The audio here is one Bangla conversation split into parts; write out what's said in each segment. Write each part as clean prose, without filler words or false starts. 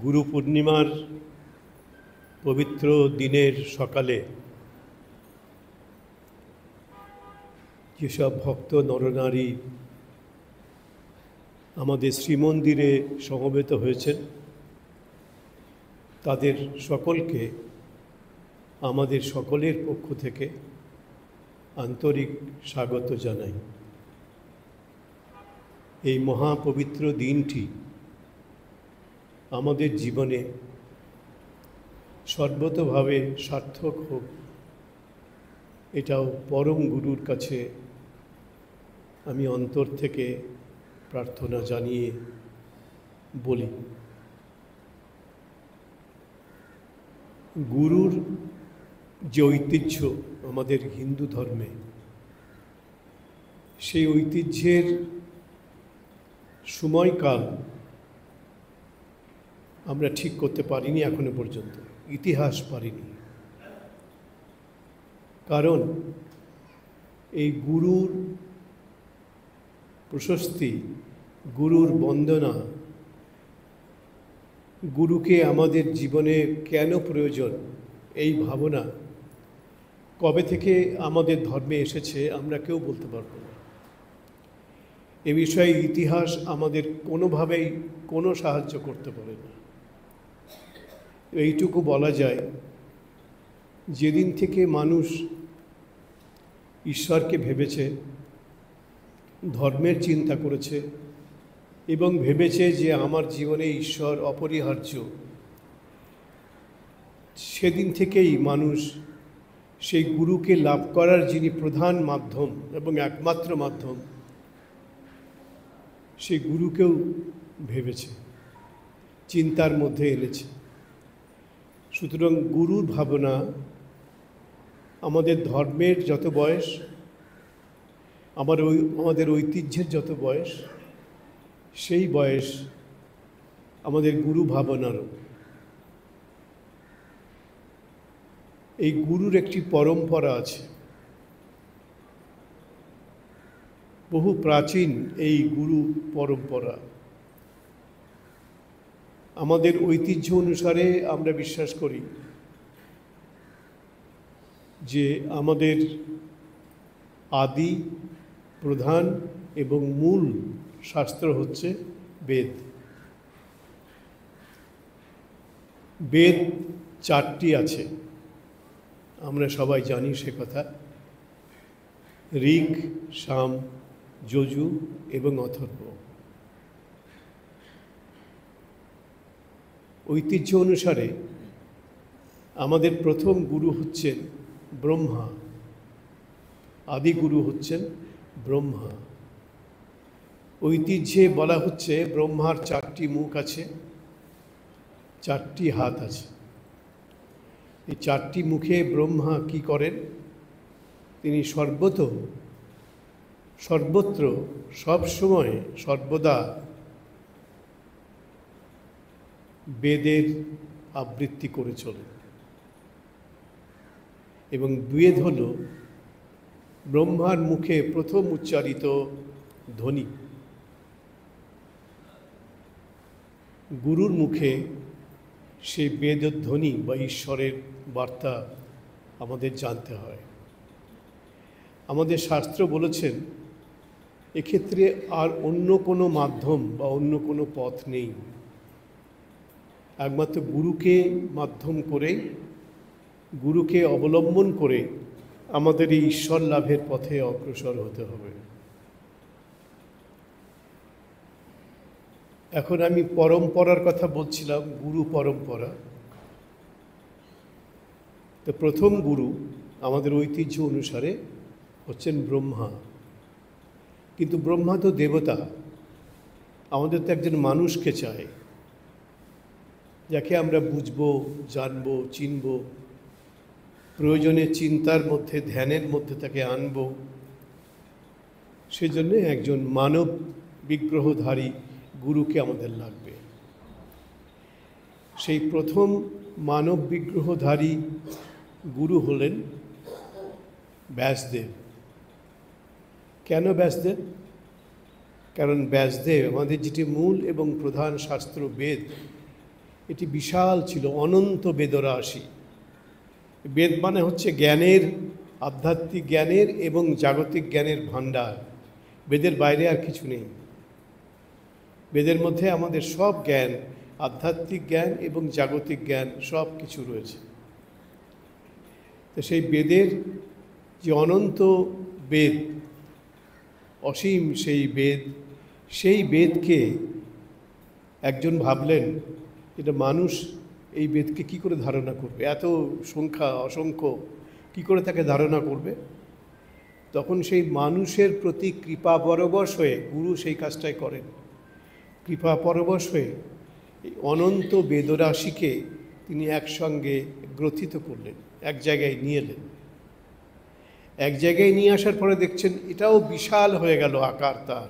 গুরু পূর্ণিমার পবিত্র দিনের সকালে যেসব ভক্ত নরনারী আমাদের শ্রীমন্দিরে সমবেত হয়েছেন, তাদের সকলকে আমাদের সকলের পক্ষ থেকে আন্তরিক স্বাগত জানাই। এই মহাপবিত্র দিনটি আমাদের জীবনে সর্বতোভাবে সার্থক হোক, এটাও পরম গুরুর কাছে আমি অন্তর থেকে প্রার্থনা জানিয়ে বলি। গুরুর যে ঐতিহ্য আমাদের হিন্দু ধর্মে, সেই ঐতিহ্যের সময়কাল আমরা ঠিক করতে পারিনি এখনো পর্যন্ত, ইতিহাস পারিনি। কারণ এই গুরুর প্রশস্তি, গুরুর বন্দনা, গুরুকে আমাদের জীবনে কেন প্রয়োজন, এই ভাবনা কবে থেকে আমাদের ধর্মে এসেছে আমরা কেউ বলতে পারব না। এ বিষয়ে ইতিহাস আমাদের কোনোভাবেই কোনো সাহায্য করতে পারে না। এইটুকু বলা যায়, যেদিন থেকে মানুষ ঈশ্বরকে ভেবেছে, ধর্মের চিন্তা করেছে এবং ভেবেছে যে আমার জীবনে ঈশ্বর অপরিহার্য, সেদিন থেকেই মানুষ সেই গুরুকে লাভ করার যিনি প্রধান মাধ্যম এবং একমাত্র মাধ্যম, সেই গুরুকেও ভেবেছে, চিন্তার মধ্যে এনেছে। সুতরাং গুরুর ভাবনা আমাদের ধর্মের যত বয়স, আমাদের ঐতিহ্যের যত বয়স, সেই বয়স আমাদের গুরু ভাবনারও। এই গুরুর একটি পরম্পরা আছে, বহু প্রাচীন এই গুরু পরম্পরা। আমাদের ঐতিহ্য অনুসারে আমরা বিশ্বাস করি যে আমাদের আদি, প্রধান এবং মূল শাস্ত্র হচ্ছে বেদ। বেদ 4টি আছে, আমরা সবাই জানি সে কথা: ঋক, সাম, যজু এবং অথর্ব। ঐতিহ্য অনুসারে আমাদের প্রথম গুরু হচ্ছেন ব্রহ্মা, আদি গুরু হচ্ছেন ব্রহ্মা। ঐতিহ্যে বলা হচ্ছে ব্রহ্মার 4টি মুখ আছে, 4টি হাত আছে। এই 4টি মুখে ব্রহ্মা কি করেন? তিনি সর্বত্র সবসময় সর্বদা বেদের আবৃত্তি করে চলেন। এবং বেদ হল ব্রহ্মার মুখে প্রথম উচ্চারিত ধ্বনি। গুরুর মুখে সেই বেদধ্বনি বা ঈশ্বরের বার্তা আমাদের জানতে হয়। আমাদের শাস্ত্র বলেছেন এক্ষেত্রে আর অন্য কোনো মাধ্যম বা অন্য কোনো পথ নেই, একমাত্র গুরুকে মাধ্যম করে, গুরুকে অবলম্বন করে আমাদের এই ঈশ্বর লাভের পথে অগ্রসর হতে হবে। এখন আমি পরম্পরার কথা বলছিলাম, গুরু পরম্পরা। তো প্রথম গুরু আমাদের ঐতিহ্য অনুসারে হচ্ছেন ব্রহ্মা। কিন্তু ব্রহ্মা তো দেবতা, আমাদের তো একজন মানুষকে চাই, যাকে আমরা বুঝবো, জানবো, চিনব, প্রয়োজনে চিন্তার মধ্যে, ধ্যানের মধ্যে তাকে আনব। সেজন্য একজন মানব বিগ্রহধারী গুরুকে আমাদের লাগবে। সেই প্রথম মানব বিগ্রহধারী গুরু হলেন ব্যাসদেব। কেন ব্যাসদেব? কারণ ব্যাসদেব আমাদের যেটি মূল এবং প্রধান শাস্ত্র বেদ, এটি বিশাল ছিল, অনন্ত বেদরাশি। বেদ মানে হচ্ছে জ্ঞানের, আধ্যাত্মিক জ্ঞানের এবং জাগতিক জ্ঞানের ভাণ্ডার। বেদের বাইরে আর কিছু নেই। বেদের মধ্যে আমাদের সব জ্ঞান, আধ্যাত্মিক জ্ঞান এবং জাগতিক জ্ঞান সব কিছু রয়েছে। তো সেই বেদের যে অনন্ত বেদ, অসীম সেই বেদকে একজন ভাবলেন এটা মানুষ এই বেদকে কি করে ধারণা করবে, এত সংখ্যা অসংখ্য কি করে তাকে ধারণা করবে। তখন সেই মানুষের প্রতি কৃপা পরবশ হয়ে গুরু সেই কাজটাই করেন। কৃপা পরবশ হয়ে এই অনন্ত বেদরাশিকে তিনি একসঙ্গে গ্রথিত করলেন, এক জায়গায় নিয়ে এলেন। এক জায়গায় নিয়ে আসার পরে দেখছেন এটাও বিশাল হয়ে গেল আকার তার,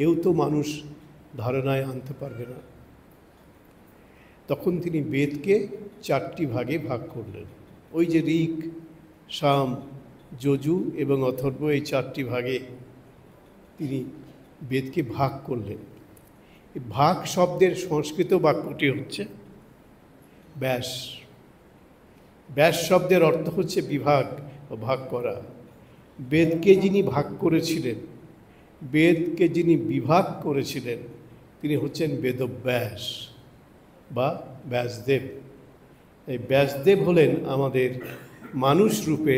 এও তো মানুষ ধারণায় আনতে পারবে না। তখন তিনি বেদকে 4টি ভাগে ভাগ করলেন। ওই যে ঋক, সাম, যজু এবং অথর্ব, এই 4টি ভাগে তিনি বেদকে ভাগ করলেন। এই ভাগ শব্দের সংস্কৃত বাক্যটি হচ্ছে ব্যাস। ব্যাস শব্দের অর্থ হচ্ছে বিভাগ বা ভাগ করা। বেদকে যিনি ভাগ করেছিলেন, বেদকে যিনি বিভাগ করেছিলেন, তিনি হচ্ছেন বেদব্যাস বা ব্যাসদেব। এই ব্যাসদেব হলেন আমাদের মানুষ রূপে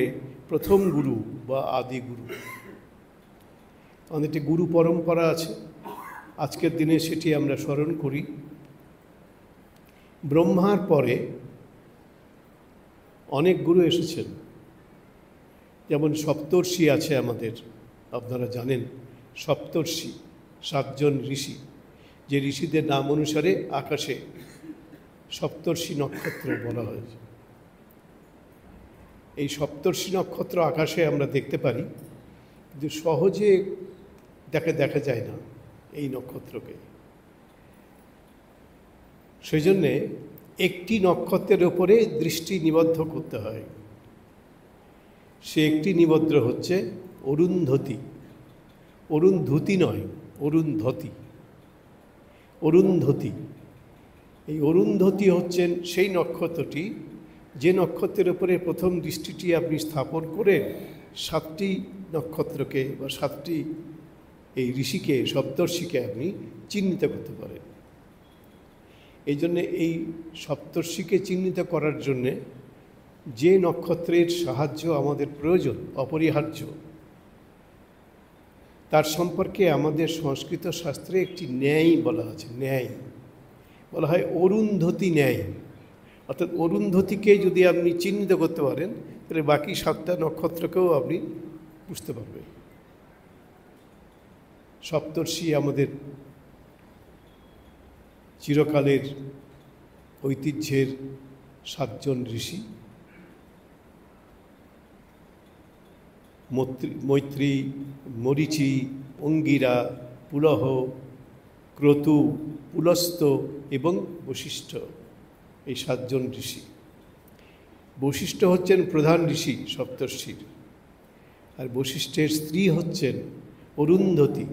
প্রথম গুরু বা আদি গুরু। আমাদের একটি গুরু পরম্পরা আছে, আজকের দিনে সেটি আমরা স্মরণ করি। ব্রহ্মার পরে অনেক গুরু এসেছেন, যেমন সপ্তর্ষি আছে আমাদের, আপনারা জানেন সপ্তর্ষি 7 জন ঋষি, যে ঋষিদের নাম অনুসারে আকাশে সপ্তর্ষি নক্ষত্র বলা হয়েছে। এই সপ্তর্ষি নক্ষত্র আকাশে আমরা দেখতে পারি, কিন্তু সহজে দেখা যায় না এই নক্ষত্রকে। সেই জন্যে একটি নক্ষত্রের ওপরে দৃষ্টি নিবদ্ধ করতে হয়। সে একটি নিবদ্ধ হচ্ছে অরুন্ধতী। অরুন্ধতী নয়, অরুন্ধতী। অরুন্ধতী, এই অরুন্ধতী হচ্ছেন সেই নক্ষত্রটি, যে নক্ষত্রের উপরে প্রথম দৃষ্টিটি আপনি স্থাপন করে 7টি নক্ষত্রকে বা 7টি এই ঋষিকে, সপ্তর্ষিকে আপনি চিহ্নিত করতে পারেন। এই জন্যে এই সপ্তর্ষিকে চিহ্নিত করার জন্যে যে নক্ষত্রের সাহায্য আমাদের প্রয়োজন, অপরিহার্য, তার সম্পর্কে আমাদের সংস্কৃত শাস্ত্রে একটি ন্যায় বলা আছে। ন্যায় বলা হয় অরুন্ধতী ন্যায়। অর্থাৎ অরুন্ধতীকে যদি আপনি চিহ্নিত করতে পারেন, তাহলে বাকি 7টা নক্ষত্রকেও আপনি বুঝতে পারবেন। সপ্তর্ষি আমাদের চিরকালের ঐতিহ্যের 7 জন ঋষি। মৈত্রী, মরীচি, অঙ্গিরা, পুলহ, ক্রতু, পুলস্ত এবং বশিষ্ঠ, এই 7 জন ঋষি। বশিষ্ঠ হচ্ছেন প্রধান ঋষি সপ্তর্ষির, আর বশিষ্ঠের স্ত্রী হচ্ছেন অরুন্ধতী।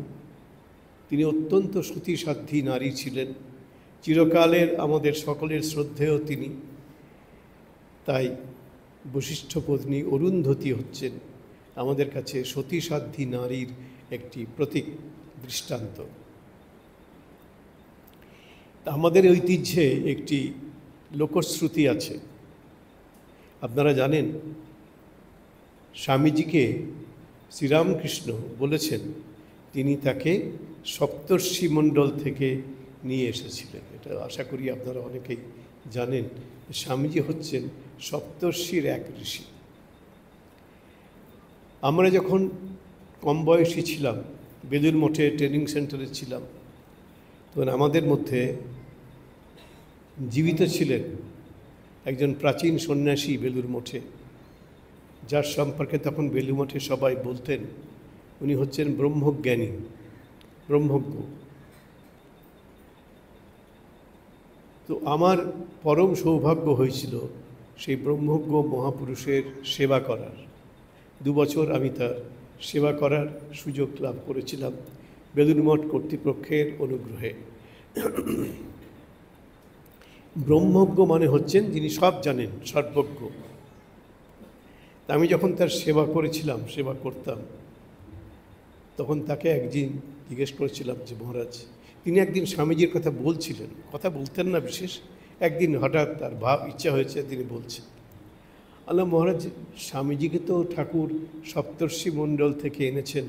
তিনি অত্যন্ত সতীসাধ্বী নারী ছিলেন, চিরকালের আমাদের সকলের শ্রদ্ধেয় তিনি। তাই বশিষ্ঠ পত্নী অরুন্ধতী হচ্ছেন আমাদের কাছে সতীসাধ্বী নারীর একটি প্রতীক, দৃষ্টান্ত। আমাদের ঐতিহ্যে একটি লোকশ্রুতি আছে, আপনারা জানেন স্বামীজিকে শ্রীরামকৃষ্ণ বলেছেন তিনি তাকে সপ্তর্ষি মণ্ডল থেকে নিয়ে এসেছিলেন। এটা আশা করি আপনারা অনেকেই জানেন। স্বামীজি হচ্ছেন সপ্তর্ষির এক ঋষি। আমরা যখন কম বয়সী ছিলাম, বেলুড় মঠে ট্রেনিং সেন্টারে ছিলাম, তখন আমাদের মধ্যে জীবিত ছিলেন একজন প্রাচীন সন্ন্যাসী বেলুড় মঠে, যার সম্পর্কে তখন বেলুড় মঠে সবাই বলতেন উনি হচ্ছেন ব্রহ্মজ্ঞানী, ব্রহ্মজ্ঞ। তো আমার পরম সৌভাগ্য হয়েছিল সেই ব্রহ্মজ্ঞ মহাপুরুষের সেবা করার। 2 বছর আমি তার সেবা করার সুযোগ লাভ করেছিলাম বেলুড় মঠ কর্তৃপক্ষের অনুগ্রহে। ব্রহ্মজ্ঞ মানে হচ্ছেন যিনি সব জানেন, সর্বজ্ঞ। আমি যখন তার সেবা করেছিলাম, সেবা করতাম, তখন তাকে একদিন জিজ্ঞেস করেছিলাম যে মহারাজ, তিনি একদিন স্বামীজির কথা বলছিলেন, কথা বলতেন না বিশেষ, একদিন হঠাৎ তার ইচ্ছা হয়েছে, তিনি বলছেন, আল্লাহ মহারাজ, স্বামীজিকে তো ঠাকুর সপ্তর্ষি মণ্ডল থেকে এনেছেন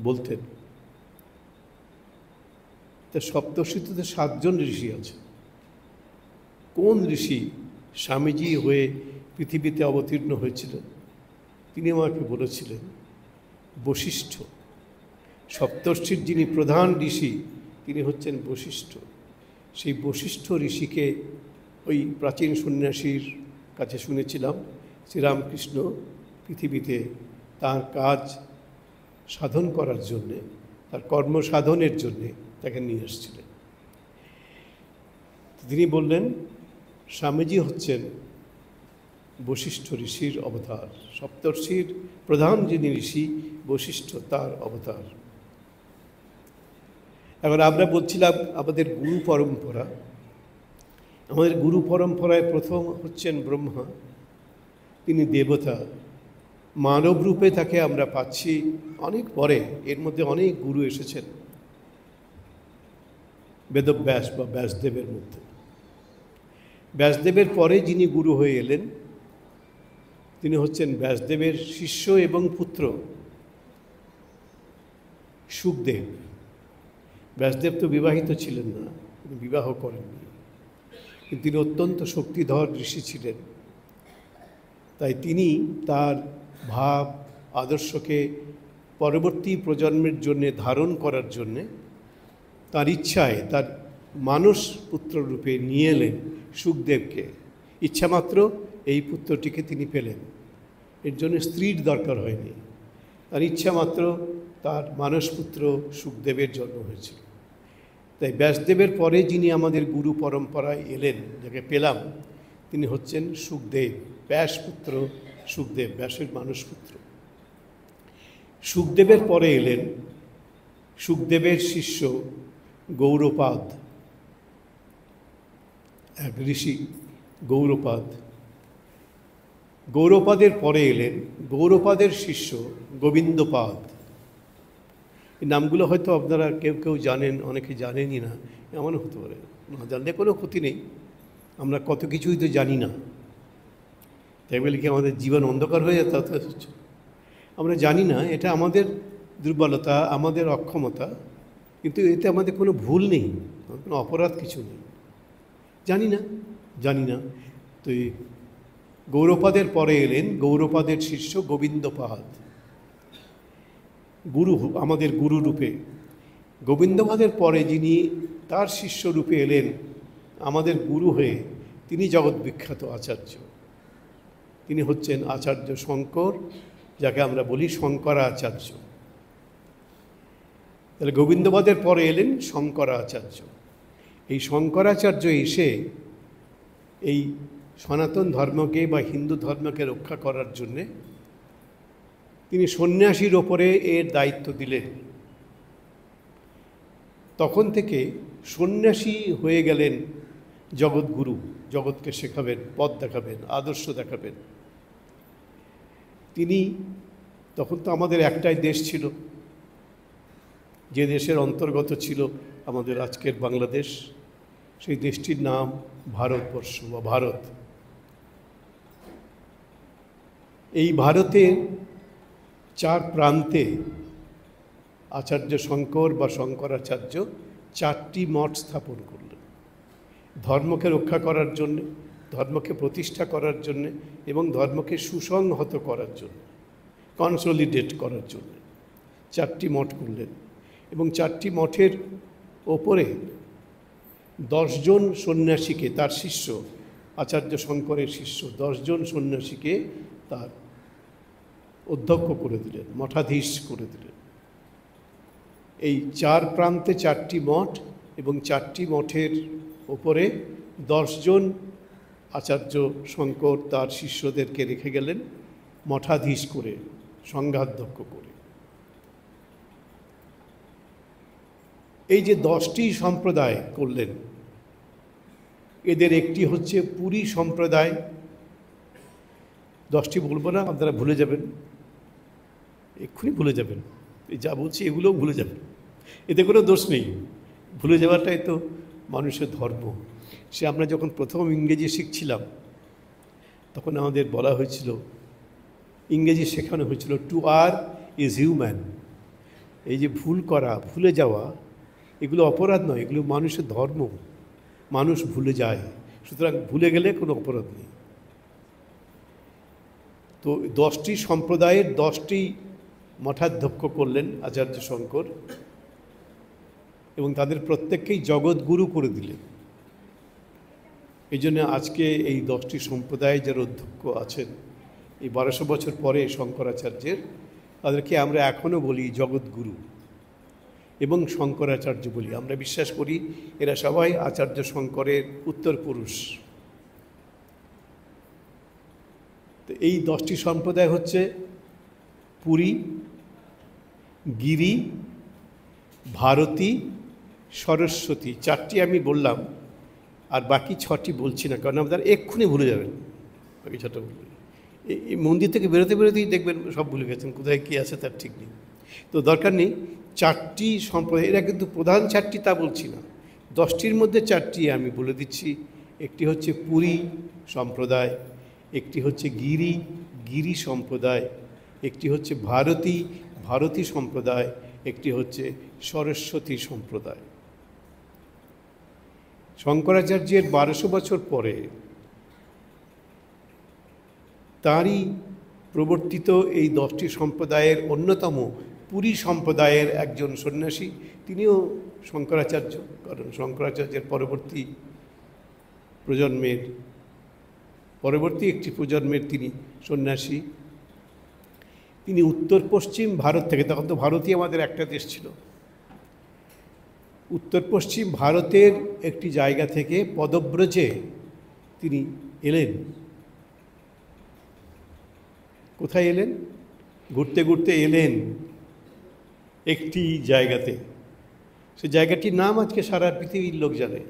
বলতেন, তা সপ্তর্ষিতে তো 7 জন ঋষি আছে, কোন ঋষি স্বামীজি হয়ে পৃথিবীতে অবতীর্ণ হয়েছিলেন? তিনি আমাকে বলেছিলেন বশিষ্ঠ। সপ্তর্ষির যিনি প্রধান ঋষি তিনি হচ্ছেন বশিষ্ঠ। সেই বশিষ্ঠ ঋষিকে ওই প্রাচীন সন্ন্যাসীর কাছে শুনেছিলাম শ্রীরামকৃষ্ণ পৃথিবীতে তার কাজ সাধন করার জন্যে, তার কর্মসাধনের জন্যে তাকে নিয়ে এসেছিলেন। তিনি বললেন স্বামীজি হচ্ছেন বশিষ্ঠ ঋষির অবতার, সপ্তর্ষির প্রধান যিনি ঋষি বশিষ্ঠ তার অবতার। এখন আমরা বলছিলাম আমাদের গুরু পরম্পরা, আমাদের গুরু পরম্পরায় প্রথম হচ্ছেন ব্রহ্মা, তিনি দেবতা, মানব রূপে তাকে আমরা পাচ্ছি অনেক পরে, এর মধ্যে অনেক গুরু এসেছেন বেদব্যাস বা ব্যাসদেবের মধ্যে। ব্যাসদেবের পরে যিনি গুরু হয়ে এলেন তিনি হচ্ছেন ব্যাসদেবের শিষ্য এবং পুত্র শুকদেব। ব্যাসদেব তো বিবাহিত ছিলেন না, তিনি বিবাহ করেননি, কিন্তু তিনি অত্যন্ত শক্তিধর ঋষি ছিলেন। তাই তিনি তার ভাব আদর্শকে পরবর্তী প্রজন্মের জন্যে ধারণ করার জন্যে তার ইচ্ছায় তার মানস পুত্র রূপে নিয়ে এলেন শুকদেবকে। ইচ্ছামাত্র এই পুত্রটিকে তিনি পেলেন, এর জন্য স্ত্রীর দরকার হয়নি, তার ইচ্ছামাত্র তার মানসপুত্র শুকদেবের জন্ম হয়েছিল। তাই ব্যাসদেবের পরে যিনি আমাদের গুরু পরম্পরায় এলেন, যাকে পেলাম, তিনি হচ্ছেন শুকদেব, ব্যাসপুত্র শুকদেব, ব্যাসের মানসপুত্র। শুকদেবের পরে এলেন শুকদেবের শিষ্য গৌড়পাদ, এক ঋষি গৌড়পাদ। গৌড়পাদের পরে এলেন গৌড়পাদের শিষ্য গোবিন্দপাদ। এই নামগুলো হয়তো আপনারা কেউ কেউ জানেন, অনেকে জানেনই না, এমনও হতে পারে। না জানলে কোনো ক্ষতি নেই, আমরা কত কিছুই তো জানি না, তাই বলে কি আমাদের জীবন অন্ধকার হয়ে যেত? আমরা জানি না, এটা আমাদের দুর্বলতা, আমাদের অক্ষমতা, কিন্তু এতে আমাদের কোনো ভুল নেই, কোনো অপরাধ কিছু নেই। জানি না। তো এই গৌড়পাদের পরে এলেন গৌড়পাদের শিষ্য গোবিন্দপাদ, গুরু, আমাদের গুরু রূপে। গোবিন্দপাদের পরে যিনি তার শিষ্য রূপে এলেন আমাদের গুরু হয়ে, তিনি জগৎ বিখ্যাত আচার্য, তিনি হচ্ছেন আচার্য শঙ্কর, যাকে আমরা বলি শঙ্করাচার্য। তাহলে গোবিন্দপাদের পরে এলেন শঙ্করাচার্য। এই শঙ্করাচার্য এসে এই সনাতন ধর্মকে বা হিন্দু ধর্মকে রক্ষা করার জন্যে তিনি সন্ন্যাসীর ওপরে এর দায়িত্ব দিলেন। তখন থেকে সন্ন্যাসী হয়ে গেলেন জগৎগুরু, জগৎকে শেখাবেন, পথ দেখাবেন, আদর্শ দেখাবেন। তিনি, তখন তো আমাদের একটাই দেশ ছিল, যে দেশের অন্তর্গত ছিল আমাদের আজকের বাংলাদেশ, সেই দেশটির নাম ভারতবর্ষ বা ভারত। এই ভারতের 4 প্রান্তে আচার্য শঙ্কর বা শঙ্করাচার্য 4টি মঠ স্থাপন করলেন, ধর্মকে রক্ষা করার জন্যে, ধর্মকে প্রতিষ্ঠা করার জন্যে এবং ধর্মকে সুসংহত করার জন্য, কনসলিডেট করার জন্য 4টি মঠ করলেন। এবং 4টি মঠের ওপরে 10 জন সন্ন্যাসীকে, তার শিষ্য, আচার্য শঙ্করের শিষ্য 10 জন সন্ন্যাসীকে তার অধ্যক্ষ করে দিলেন, মঠাধীশ করে দিলেন। এই 4 প্রান্তে 4টি মঠ এবং 4টি মঠের ওপরে 10 জন আচার্য শঙ্কর তার শিষ্যদেরকে রেখে গেলেন মঠাধীশ করে, সংঘাধ্যক্ষ করে। এই যে 10টি সম্প্রদায় করলেন, এদের একটি হচ্ছে পুরী সম্প্রদায়। 10টি বলবো না, আপনারা ভুলে যাবেন, এক্ষুনি ভুলে যাবেন, এই যা বলছি এগুলোও ভুলে যাবেন, এতে কোনো দোষ নেই। ভুলে যাওয়াটাই তো মানুষের ধর্ম। সে আমরা যখন প্রথম ইংরেজি শিখছিলাম তখন আমাদের বলা হয়েছিল, ইংরেজি শেখানো হয়েছিল, টু আর ইজ হিউম্যান। এই যে ভুল করা, ভুলে যাওয়া, এগুলো অপরাধ নয়, এগুলো মানুষের ধর্ম। মানুষ ভুলে যায়, সুতরাং ভুলে গেলে কোনো অপরাধ নেই। তো 10টি সম্প্রদায়ের 10টি মঠাধ্যক্ষ করলেন আচার্য শঙ্কর, এবং তাদের প্রত্যেককেই জগৎগুরু করে দিলেন। এই জন্য আজকে এই 10টি সম্প্রদায় যারা অধ্যক্ষ আছেন, এই 1200 বছর পরে শঙ্করাচার্যের, তাদেরকে আমরা এখনও বলি জগৎগুরু এবং শঙ্করাচার্য বলি। আমরা বিশ্বাস করি এরা সবাই আচার্য শঙ্করের উত্তরপুরুষ। তো এই 10টি সম্প্রদায় হচ্ছে পুরী, গিরি, ভারতী, সরস্বতী। 4টি আমি বললাম, আর বাকি 6টি বলছি না, কারণ আপনারা এক্ষুনি ভুলে যাবেন। বাকি 6টা বলবেন, এই মন্দির থেকে বেরোতে বেরোতেই দেখবেন সব ভুলে গেছেন, কোথায় কী আছে তার ঠিক নেই। তো দরকার নেই। 4টি সম্প্রদায়, এরা কিন্তু প্রধান 4টি তা বলছি না, 10টির মধ্যে 4টি আমি বলে দিচ্ছি। একটি হচ্ছে পুরী সম্প্রদায়, একটি হচ্ছে গিরি সম্প্রদায়, একটি হচ্ছে ভারতী সম্প্রদায়, একটি হচ্ছে সরস্বতী সম্প্রদায়। শঙ্করাচার্যের 1200 বছর পরে তাঁরই প্রবর্তিত এই 10টি সম্প্রদায়ের অন্যতম পুরী সম্প্রদায়ের একজন সন্ন্যাসী, তিনিও শঙ্করাচার্য, কারণ শঙ্করাচার্যের পরবর্তী একটি প্রজন্মের তিনি সন্ন্যাসী। তিনি উত্তর পশ্চিম ভারত থেকে, তখন তো ভারতই আমাদের একটা দেশ ছিল, উত্তর পশ্চিম ভারতের একটি জায়গা থেকে পদব্রজে তিনি এলেন। কোথায় এলেন? ঘুরতে ঘুরতে এলেন একটি জায়গাতে। সে জায়গাটির নাম আজকে সারা পৃথিবীর লোক জানে।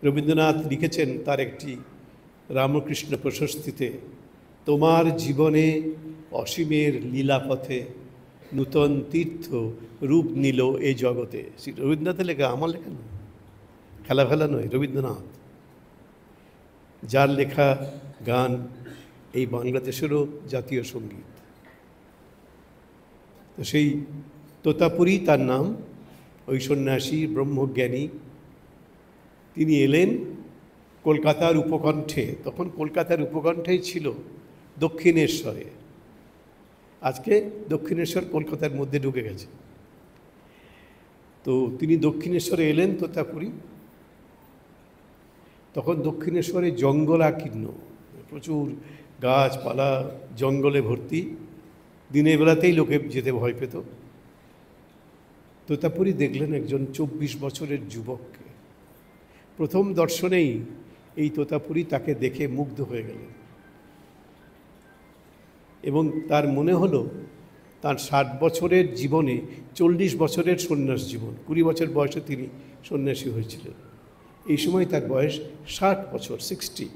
রবীন্দ্রনাথ লিখেছেন তার একটি রামকৃষ্ণ প্রশস্তিতে, তোমার জীবনে অসীমের লীলাপথে নূতন তীর্থ রূপ নিল এ জগতে। রবীন্দ্রনাথের লেখা, আমার লেখা নয়, খেলা নয়, রবীন্দ্রনাথ, যার লেখা গান এই বাংলাদেশেরও জাতীয় সঙ্গীত। তো সেই তোতাপুরী তার নাম, ওই সন্ন্যাসী ব্রহ্মজ্ঞানী, তিনি এলেন কলকাতার উপকণ্ঠে। তখন কলকাতার উপকণ্ঠেই ছিল দক্ষিণেশ্বরে। আজকে দক্ষিণেশ্বর কলকাতার মধ্যে ঢুকে গেছে। তো তিনি দক্ষিণেশ্বরে এলেন তোতাপুরী। তখন দক্ষিণেশ্বরে জঙ্গলাকীর্ণ, প্রচুর গাছপালা, জঙ্গলে ভর্তি। দিনের বেলাতেই লোকে যেতে ভয় পেত। তোতাপুরী দেখলেন একজন 24 বছরের যুবককে। প্রথম দর্শনেই এই তোতাপুরী তাকে দেখে মুগ্ধ হয়ে গেলেন, এবং তার মনে হলো তার 60 বছরের জীবনে 40 বছরের সন্ন্যাস জীবন। 20 বছর বয়সে তিনি সন্ন্যাসী হয়েছিলেন, এই সময় তার বয়স 60 বছর, 60।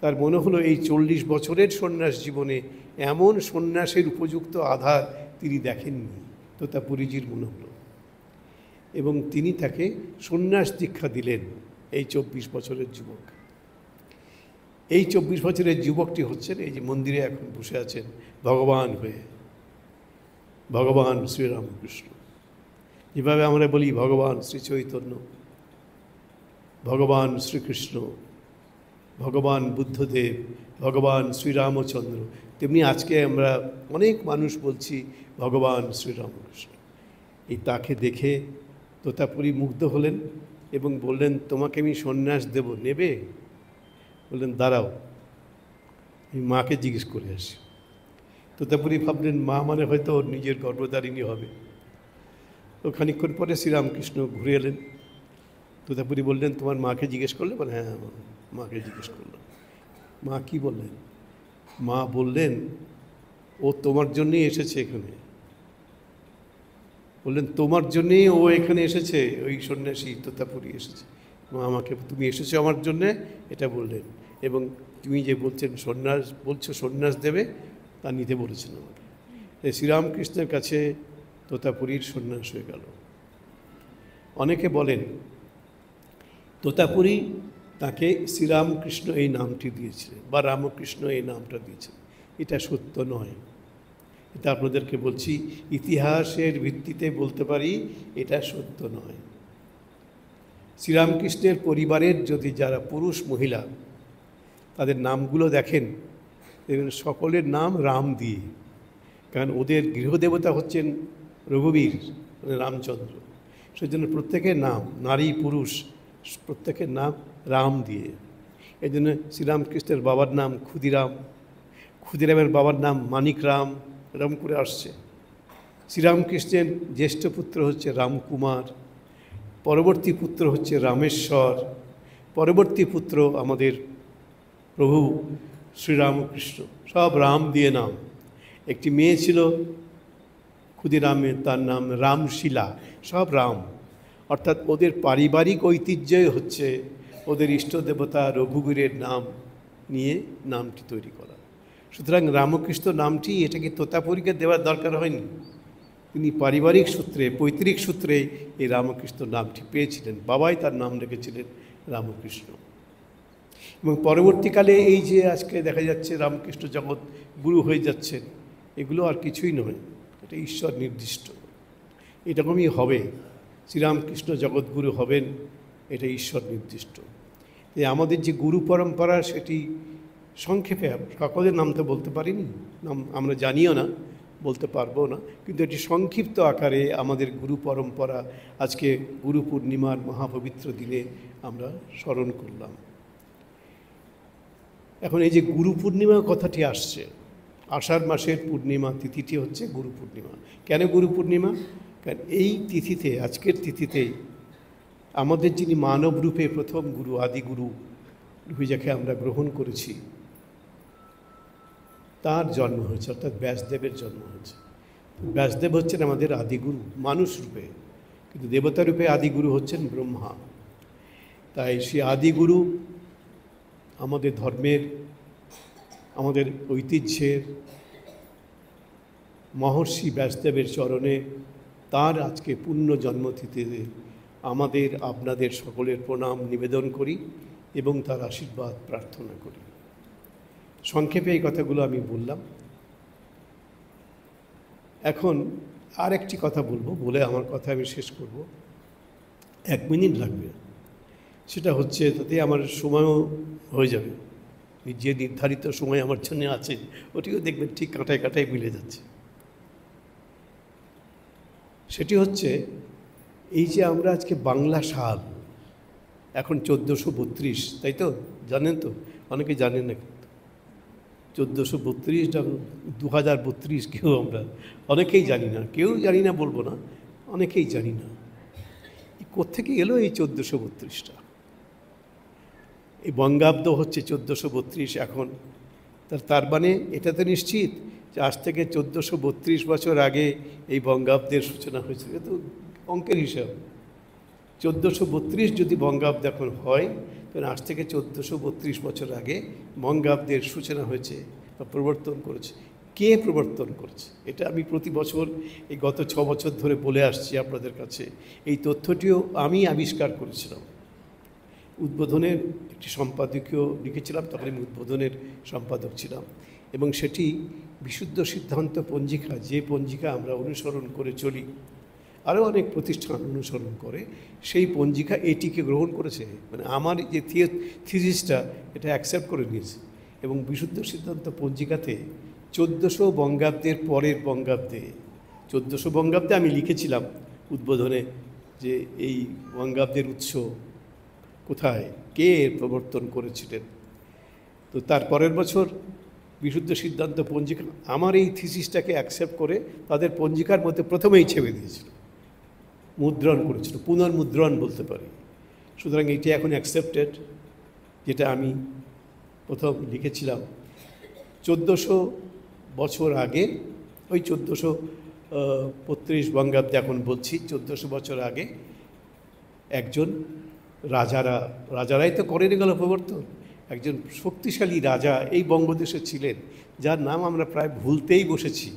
তার মনে হলো এই 40 বছরের সন্ন্যাস জীবনে এমন সন্ন্যাসের উপযুক্ত আধার তিনি দেখেননি, তোতাপুরীজির মনে হলো। এবং তিনি তাকে সন্ন্যাস দীক্ষা দিলেন, এই 24 বছরের যুবক। এই 24 বছরের যুবকটি হচ্ছেন এই যে মন্দিরে এখন বসে আছেন ভগবান হয়ে, ভগবান শ্রীরামকৃষ্ণ। যেভাবে আমরা বলি ভগবান শ্রী চৈতন্য, ভগবান শ্রীকৃষ্ণ, ভগবান বুদ্ধদেব, ভগবান শ্রীরামচন্দ্র, তেমনি আজকে আমরা অনেক মানুষ বলছি ভগবান শ্রীরামকৃষ্ণ। এই তাকে দেখে তোতাপুরী মুগ্ধ হলেন এবং বললেন, তোমাকে আমি সন্ন্যাস দেব, নেবে? বললেন, দাঁড়াও, আমি মাকে জিজ্ঞেস করে আসি। তোতাপুরী ভাবলেন মা মানে হয়তো ওর নিজের গর্ভধারিণী হবে। তো খানিকক্ষণ পরে শ্রীরামকৃষ্ণ ঘুরে এলেন। তোতাপুরী বললেন, তোমার মাকে জিজ্ঞেস করলে? বলে, হ্যাঁ, মাকে জিজ্ঞেস করলাম। মা কি বললেন? মা বললেন, ও তোমার জন্যই এসেছে এখানে। বললেন, তোমার জন্যেই ও এখানে এসেছে? ওই সন্ন্যাসী তোতাপুরী এসেছে? আমাকে তুমি এসেছো আমার জন্যে, এটা বললেন। এবং তুমি যে বলছো সন্ন্যাস দেবে, তা নিতে বলেছেন আমাকে। তাই শ্রীরামকৃষ্ণের কাছে তোতাপুরীর সন্ন্যাস হয়ে গেল। অনেকে বলেন তোতাপুরী তাকে শ্রীরামকৃষ্ণ এই নামটি দিয়েছিলেন বা রামকৃষ্ণ এই নামটা দিয়েছিলেন। এটা সত্য নয়। এটা আপনাদেরকে বলছি, ইতিহাসের ভিত্তিতে বলতে পারি এটা সত্য নয়। শ্রীরামকৃষ্ণের পরিবারের যদি যারা পুরুষ মহিলা তাদের নামগুলো দেখেন, দেখবেন সকলের নাম রাম দিয়ে, কারণ ওদের গৃহদেবতা হচ্ছেন রঘুবীর, মানে রামচন্দ্র। সেজন্য প্রত্যেকের নাম, নারী পুরুষ প্রত্যেকের নাম রাম দিয়ে। এই জন্য শ্রীরামকৃষ্ণের বাবার নাম ক্ষুদিরাম, ক্ষুদিরামের বাবার নাম মানিক রাম, এরকম করে আসছে। শ্রীরামকৃষ্ণের জ্যেষ্ঠ পুত্র হচ্ছে রামকুমার, পরবর্তী পুত্র হচ্ছে রামেশ্বর, পরবর্তী পুত্র আমাদের প্রভু শ্রীরামকৃষ্ণ, সব রাম দিয়ে নাম। একটি মেয়ে ছিল ক্ষুদিরামের, তার নাম রামশিলা, সব রাম। অর্থাৎ ওদের পারিবারিক ঐতিহ্যই হচ্ছে ওদের ইষ্ট দেবতা রঘুবীরের নাম নিয়ে নামটি তৈরি করা। সুতরাং রামকৃষ্ণ নামটি এটাকে তোতাপুরীকে দেওয়ার দরকার হয়নি। তিনি পারিবারিক সূত্রে, পৈতৃক সূত্রে এই রামকৃষ্ণ নামটি পেয়েছিলেন। বাবাই তার নাম রেখেছিলেন রামকৃষ্ণ। এবং পরবর্তীকালে এই যে আজকে দেখা যাচ্ছে রামকৃষ্ণ জগৎ গুরু হয়ে যাচ্ছেন, এগুলো আর কিছুই নয়, এটা ঈশ্বর নির্দিষ্ট। এরকমই হবে, শ্রীরামকৃষ্ণ জগৎগুরু হবেন, এটা ঈশ্বর নির্দিষ্ট। আমাদের যে গুরু পরম্পরা, সেটি সংক্ষেপে সকলের নাম তো বলতে পারিনি, নাম আমরা জানিও না, বলতে পারবো না, কিন্তু এটি সংক্ষিপ্ত আকারে আমাদের গুরু পরম্পরা আজকে গুরু পূর্ণিমার মহাপবিত্র দিনে আমরা স্মরণ করলাম। এখন এই যে গুরু পূর্ণিমা কথাটি আসছে, আষাঢ় মাসের পূর্ণিমা তিথিটি হচ্ছে গুরু পূর্ণিমা। কেন গুরু পূর্ণিমা? কারণ এই তিথিতে, আজকের তিথিতে আমাদের যিনি মানব রূপে প্রথম গুরু, আদিগুরু রূপে যাকে আমরা গ্রহণ করেছি, তার জন্ম হয়েছে, অর্থাৎ ব্যাসদেবের জন্ম হয়েছে। ব্যাসদেব হচ্ছেন আমাদের আদিগুরু মানুষ রূপে, কিন্তু দেবতা রূপে আদিগুরু হচ্ছেন ব্রহ্মা। তাই সেই আদিগুরু আমাদের ধর্মের, আমাদের ঐতিহ্যের মহর্ষি ব্যাসদেবের চরণে তার আজকে পূর্ণ জন্মতিথিতে আমাদের আপনাদের সকলের প্রণাম নিবেদন করি এবং তার আশীর্বাদ প্রার্থনা করি। সংক্ষেপে এই কথাগুলো আমি বললাম। এখন আর একটি কথা বলবো, বলে আমার কথা আমি শেষ করব। 1 মিনিট লাগবে, সেটা হচ্ছে তাতে আমার সময়ও হয়ে যাবে। যে নির্ধারিত সময় আমার জন্য আছে ওটিও দেখবেন ঠিক কাঁটায় কাঁটায় মিলে যাচ্ছে। সেটি হচ্ছে এই যে আমরা আজকে বাংলা সাল এখন 1432, তাই তো? জানেন তো? অনেকে জানেন না, 1432 না 2032 কেউ আমরা অনেকেই জানি না, কেউ জানি না বলবো না, অনেকেই জানি না কোত্থেকে এলো এই 1432টা। এই বঙ্গাব্দ হচ্ছে 1432 এখন। তার মানে এটা তো নিশ্চিত যে আজ থেকে 1432 বছর আগে এই বঙ্গাব্দের সূচনা হয়েছিল। তো অঙ্কের হিসাব, 1432 যদি বঙ্গাব্দ এখন হয়, তাহলে আজ থেকে 1432 বছর আগে বঙ্গাব্দের সূচনা হয়েছে বা প্রবর্তন করেছে। কে প্রবর্তন করেছে? এটা আমি প্রতি বছর এই গত 6 বছর ধরে বলে আসছি আপনাদের কাছে। এই তথ্যটিও আমি আবিষ্কার করেছিলাম। উদ্বোধনের একটি সম্পাদকীয় লিখেছিলাম, তখন আমি উদ্বোধনের সম্পাদক ছিলাম, এবং সেটি বিশুদ্ধ সিদ্ধান্ত পঞ্জিকা, যে পঞ্জিকা আমরা অনুসরণ করে চলি, আরও অনেক প্রতিষ্ঠান অনুসরণ করে, সেই পঞ্জিকা এটিকে গ্রহণ করেছে। মানে আমার যে থিসিসটা এটা অ্যাকসেপ্ট করে নিয়েছে। এবং বিশুদ্ধ সিদ্ধান্ত পঞ্জিকাতে 1400 বঙ্গাব্দের পরের বঙ্গাব্দে, 1400 বঙ্গাব্দে আমি লিখেছিলাম উদ্বোধনে যে এই বঙ্গাব্দের উৎস কোথায়, কে এর প্রবর্তন করেছিলেন। তো তার পরের বছর বিশুদ্ধ সিদ্ধান্ত পঞ্জিকা আমার এই থিসিসটাকে অ্যাকসেপ্ট করে তাদের পঞ্জিকার মধ্যে প্রথমেই ছেপে দিয়েছিল, মুদ্রণ করেছিল, পুনর্মুদ্রণ বলতে পারি। সুতরাং এইটি এখন অ্যাকসেপ্টেড, যেটা আমি প্রথম লিখেছিলাম 1400 বছর আগে, ওই 1432 বঙ্গাব্দে এখন বলছি, 1400 বছর আগে একজন রাজারাই তো করেন গেল প্রবর্তন। একজন শক্তিশালী রাজা এই বঙ্গদেশে ছিলেন, যার নাম আমরা প্রায় ভুলতেই বসেছি।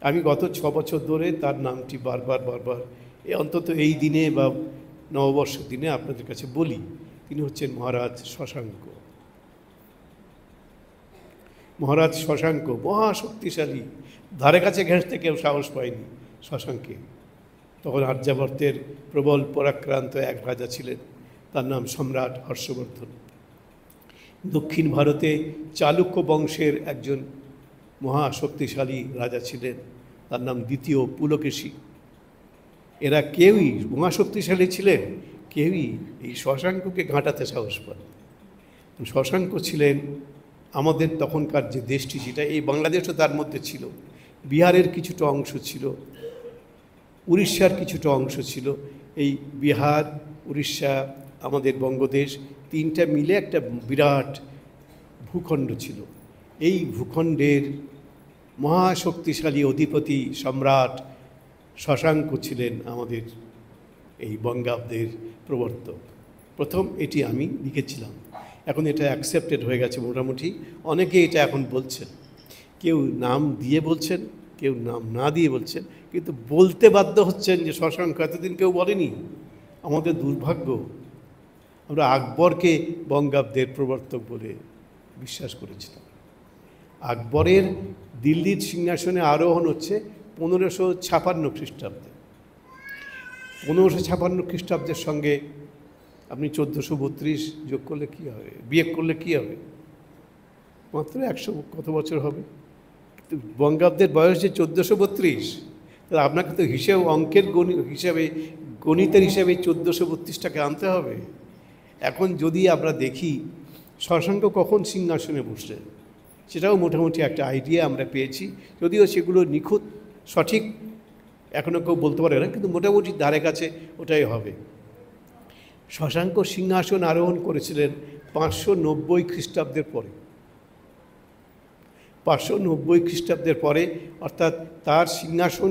আমি গত 6 বছর ধরে তার নামটি বারবার অন্তত এই দিনে বা নববর্ষের দিনে আপনাদের কাছে বলি। তিনি হচ্ছেন মহারাজ শশাঙ্ক। মহারাজ শশাঙ্ক মহাশক্তিশালী, ধারে কাছে ঘেঁষতে কেউ সাহস পায়নি শশাঙ্কে। তখন আর্যাবর্তের প্রবল পরাক্রান্ত এক রাজা ছিলেন, তার নাম সম্রাট হর্ষবর্ধন। দক্ষিণ ভারতে চালুক্য বংশের একজন মহাশক্তিশালী রাজা ছিলেন, তার নাম দ্বিতীয় পুলকেশী। এরা কেউই মহাশক্তিশালী ছিলেন, কেউই এই শশাঙ্ককে ঘাঁটাতে সাহস পান। শশাঙ্ক ছিলেন আমাদের তখনকার যে দেশটি, যেটা এই বাংলাদেশও তার মধ্যে ছিল, বিহারের কিছুটা অংশ ছিল, উড়িষ্যার কিছুটা অংশ ছিল। এই বিহার, উড়িষ্যা, আমাদের বঙ্গদেশ, তিনটা মিলে একটা বিরাট ভূখণ্ড ছিল। এই ভূখণ্ডের মহাশক্তিশালী অধিপতি সম্রাট শশাঙ্ক ছিলেন আমাদের এই বঙ্গাব্দের প্রবর্তক। প্রথম এটি আমি লিখেছিলাম, এখন এটা অ্যাকসেপ্টেড হয়ে গেছে মোটামুটি। অনেকে এটা এখন বলছেন, কেউ নাম দিয়ে বলছেন, কেউ নাম না দিয়ে বলছেন, কিন্তু বলতে বাধ্য হচ্ছেন যে শশাঙ্ক। এতদিন কেউ বলেনি। আমাদের দুর্ভাগ্য, আমরা আকবরকে বঙ্গাব্দের প্রবর্তক বলে বিশ্বাস করেছিলাম। আকবরের দিল্লির সিংহাসনে আরোহণ হচ্ছে 1556 খ্রিস্টাব্দে। 1556 খ্রিস্টাব্দের সঙ্গে আপনি 1432 যোগ করলে কী হবে, বিয়োগ করলে কী হবে? মাত্র 100 কত বছর হবে? কিন্তু বঙ্গাব্দের বয়স যে 1432, তাহলে আপনাকে তো অঙ্কের গণিতের হিসাবে 1432টাকে আনতে হবে। এখন যদি আমরা দেখি শশাঙ্ক কখন সিংহাসনে বসলেন, সেটাও মোটামুটি একটা আইডিয়া আমরা পেয়েছি, যদিও সেগুলো নিখুঁত সঠিক এখনও কেউ বলতে পারে না, কিন্তু মোটামুটি ধারে কাছে ওটাই হবে। শশাঙ্ক সিংহাসন আরোহণ করেছিলেন 590 খ্রিস্টাব্দের পরে। 590 খ্রিস্টাব্দের পরে, অর্থাৎ তার সিংহাসন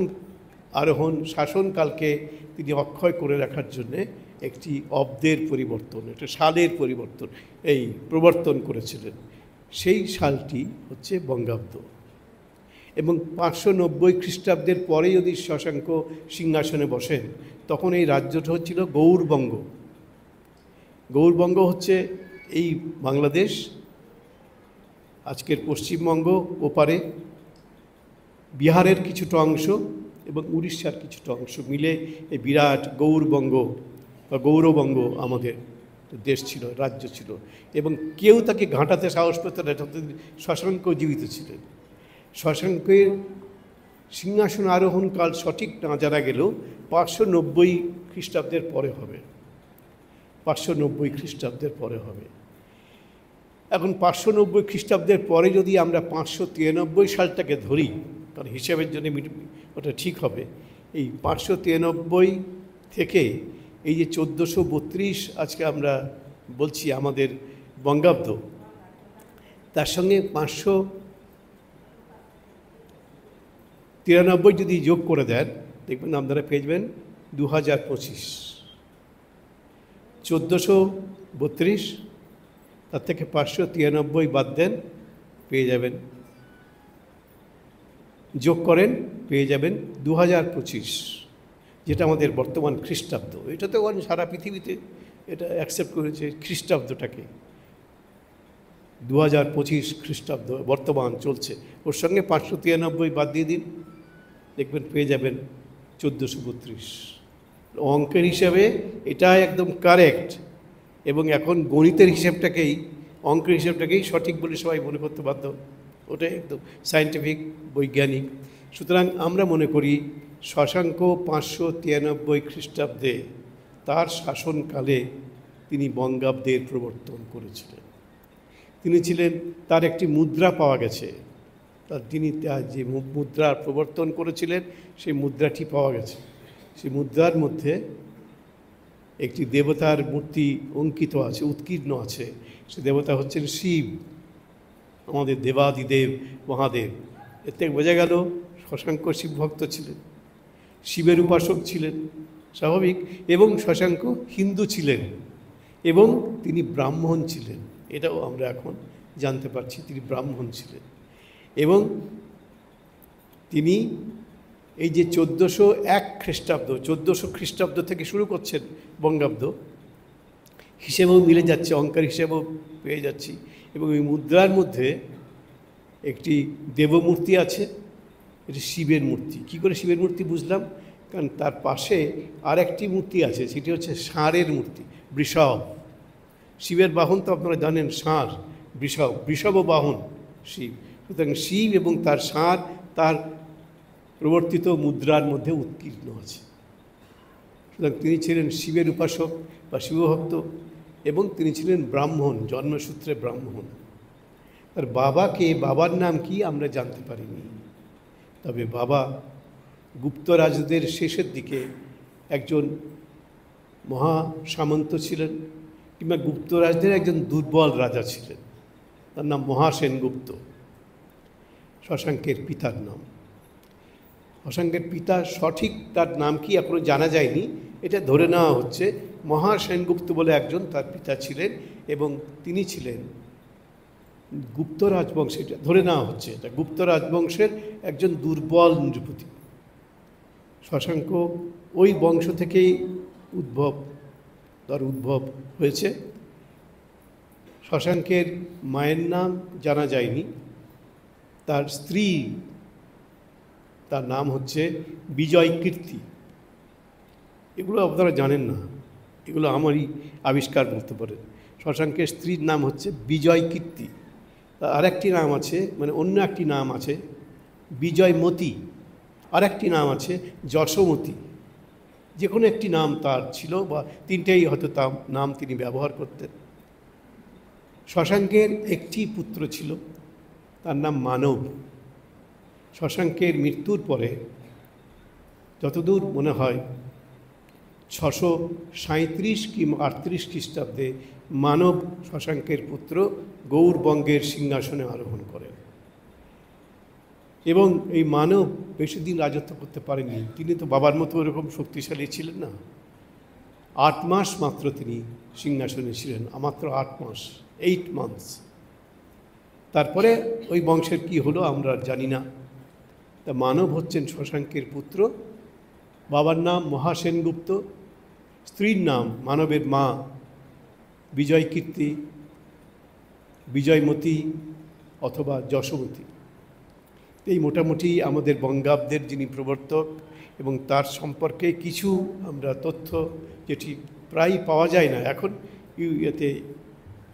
আরোহণ শাসনকালকে তিনি অক্ষয় করে রাখার জন্যে একটি অব্দের পরিবর্তন, একটা সালের পরিবর্তন, এই প্রবর্তন করেছিলেন। সেই সালটি হচ্ছে বঙ্গাব্দ। এবং 590 খ্রিস্টাব্দের পরে যদি শশাঙ্ক সিংহাসনে বসেন, তখন এই রাজ্যটা হচ্ছিল গৌড়বঙ্গ। গৌড়বঙ্গ হচ্ছে এই বাংলাদেশ, আজকের পশ্চিমবঙ্গ ওপারে, বিহারের কিছুটা অংশ এবং উড়িষ্যার কিছুটা অংশ মিলে এই বিরাট গৌড়বঙ্গ বা গৌরবঙ্গ আমাদের দেশ ছিল, রাজ্য ছিল। এবং কেউ তাকে ঘাঁটাতে সাহস পেত না, যতদিন শশাঙ্ক জীবিত ছিলেন। শশাঙ্কের সিংহাসন আরোহণকাল সঠিক না জানা গেলেও 590 খ্রিস্টাব্দের পরে হবে। 590 খ্রিস্টাব্দের পরে হবে। এখন 590 খ্রিস্টাব্দের পরে যদি আমরা 593 সালটাকে ধরি, কারণ হিসাবের জন্য ওটা ঠিক হবে, এই 593 থেকে এই যে 1432 আজকে আমরা বলছি আমাদের বঙ্গাব্দ, তার সঙ্গে 593 যদি যোগ করে দেন, দেখবেন আপনারা পেয়ে যাবেন 2025। 1432, তার থেকে 593 বাদ দেন, পেয়ে যাবেন, যোগ করেন, পেয়ে যাবেন 2025, যেটা আমাদের বর্তমান খ্রিস্টাব্দ। এটা তো সারা পৃথিবীতে এটা অ্যাকসেপ্ট করেছে খ্রিস্টাব্দটাকে। 2025 খ্রিস্টাব্দ বর্তমান চলছে, ওর সঙ্গে 593 বাদ দিয়ে দিন, দেখবেন পেয়ে যাবেন 1432। অঙ্কের হিসাবে এটা একদম কারেক্ট, এবং এখন গণিতের হিসাবটাকেই, অঙ্কের হিসাবটাকেই সঠিক বলে সবাই মনে করতে বাধ্য। ওটাই একদম সায়েন্টিফিক, বৈজ্ঞানিক। সুতরাং আমরা মনে করি শশাঙ্ক 593 খ্রিস্টাব্দে তার শাসনকালে তিনি বঙ্গাব্দের প্রবর্তন করেছিলেন। তিনি ছিলেন, তার একটি মুদ্রা পাওয়া গেছে, তিনি যে মুদ্রার প্রবর্তন করেছিলেন সেই মুদ্রাটি পাওয়া গেছে। সেই মুদ্রার মধ্যে একটি দেবতার মূর্তি অঙ্কিত আছে, উৎকীর্ণ আছে। সে দেবতা হচ্ছেন শিব, আমাদের দেবাদিদেব মহাদেব। এর থেকে বোঝা গেল শশাঙ্ক শিব ভক্ত ছিলেন, শিবের উপাসক ছিলেন, স্বাভাবিক। এবং শশাঙ্ক হিন্দু ছিলেন, এবং তিনি ব্রাহ্মণ ছিলেন, এটাও আমরা এখন জানতে পারছি তিনি ব্রাহ্মণ ছিলেন। এবং তিনি এই যে 1401 খ্রিস্টাব্দ, 1400 খ্রিস্টাব্দ থেকে শুরু করছেন বঙ্গাব্দ, হিসেবেও মিলে যাচ্ছে, অঙ্কের হিসেবেও পেয়ে যাচ্ছি। এবং এই মুদ্রার মধ্যে একটি দেবমূর্তি আছে, এটি শিবের মূর্তি। কি করে শিবের মূর্তি বুঝলাম? কারণ তার পাশে আর একটি মূর্তি আছে, সেটি হচ্ছে ষাঁড়ের মূর্তি, বৃষভ। শিবের বাহন তো আপনারা জানেন ষাঁড়, বৃষভ বাহন শিব। সুতরাং শিব এবং তার ষাঁড় তার প্রবর্তিত মুদ্রার মধ্যে উৎকীর্ণ আছে। সুতরাং তিনি ছিলেন শিবের উপাসক বা শিবভক্ত, এবং তিনি ছিলেন ব্রাহ্মণ, জন্মসূত্রে ব্রাহ্মণ। তার বাবাকে, বাবার নাম কি আমরা জানতে পারিনি, তবে বাবা গুপ্তরাজদের শেষের দিকে একজন মহা সামন্ত ছিলেন, কিংবা গুপ্তরাজদের একজন দুর্বল রাজা ছিলেন, তার নাম মহাসেনগুপ্ত, শশাঙ্কের পিতার নাম। শশাঙ্কের পিতা সঠিক তার নাম কি এখনও জানা যায়নি, এটা ধরে নেওয়া হচ্ছে মহাসেনগুপ্ত বলে একজন তার পিতা ছিলেন, এবং তিনি ছিলেন গুপ্ত রাজবংশে, এটা ধরে নেওয়া হচ্ছে এটা গুপ্ত রাজবংশের একজন দুর্বল নৃপতি। শশাঙ্ক ওই বংশ থেকেই তার উদ্ভব হয়েছে। শশাঙ্কের মায়ের নাম জানা যায়নি, তার স্ত্রী, তার নাম হচ্ছে বিজয়কীর্তি। এগুলো আপনারা জানেন না, এগুলো আমারই আবিষ্কার বলতে পারেন। শশাঙ্কের স্ত্রীর নাম হচ্ছে বিজয়কীর্তি। আর একটি নাম আছে, মানে অন্য একটি নাম আছে বিজয়মতী, আর একটি নাম আছে যশোমতী। যে কোনো একটি নাম তার ছিল, বা তিনটেই হয়তো তার নাম তিনি ব্যবহার করতেন। শশাঙ্কের একটি পুত্র ছিল, তার নাম মানব। শশাঙ্কের মৃত্যুর পরে যতদূর মনে হয় 637 কি 38 খ্রিস্টাব্দে মানব শশাঙ্কের পুত্র গৌড়বঙ্গের সিংহাসনে আরোহণ করেন। এবং এই মানব বেশি দিন রাজত্ব করতে পারেনি, তিনি তো বাবার মতো এরকম শক্তিশালী ছিলেন না। 8 মাস মাত্র তিনি সিংহাসনে ছিলেন, মাত্র 8 মাস, 8 মান্থস। তারপরে ওই বংশের কি হলো আমরা জানি না। তা মানব হচ্ছেন শশাঙ্কের পুত্র, বাবার নাম মহাসেনগুপ্ত, স্ত্রীর নাম মানবের মা বিজয়কীর্তি, বিজয়মতী অথবা যশোমতী। এই মোটামুটি আমাদের বঙ্গাব্দের যিনি প্রবর্তক, এবং তার সম্পর্কে কিছু আমরা তথ্য, যেটি প্রায় পাওয়া যায় না এখন, এতে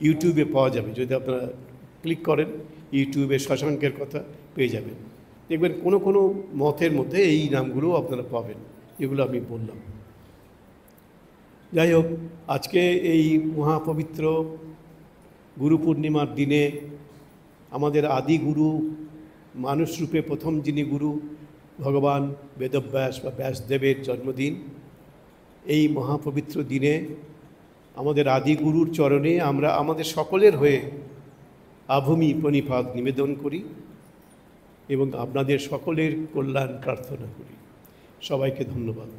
ইউটিউবে পাওয়া যাবে। যদি আপনারা ক্লিক করেন ইউটিউবে শশাঙ্কের কথা পেয়ে যাবেন। দেখবেন কোনো কোনো মতের মধ্যে এই নামগুলো আপনারা পাবেন, যেগুলো আমি বললাম। যাই হোক, আজকে এই মহাপবিত্র গুরু পূর্ণিমার দিনে আমাদের আদি গুরু, মানুষরূপে প্রথম যিনি গুরু, ভগবান বেদব্যাস বা ব্যাসদেবের জন্মদিন। এই মহাপবিত্র দিনে আমাদের আদি গুরুর চরণে আমরা আমাদের সকলের হয়ে আভূমি প্রণিপাত নিবেদন করি এবং আপনাদের সকলের কল্যাণ প্রার্থনা করি। সবাইকে ধন্যবাদ।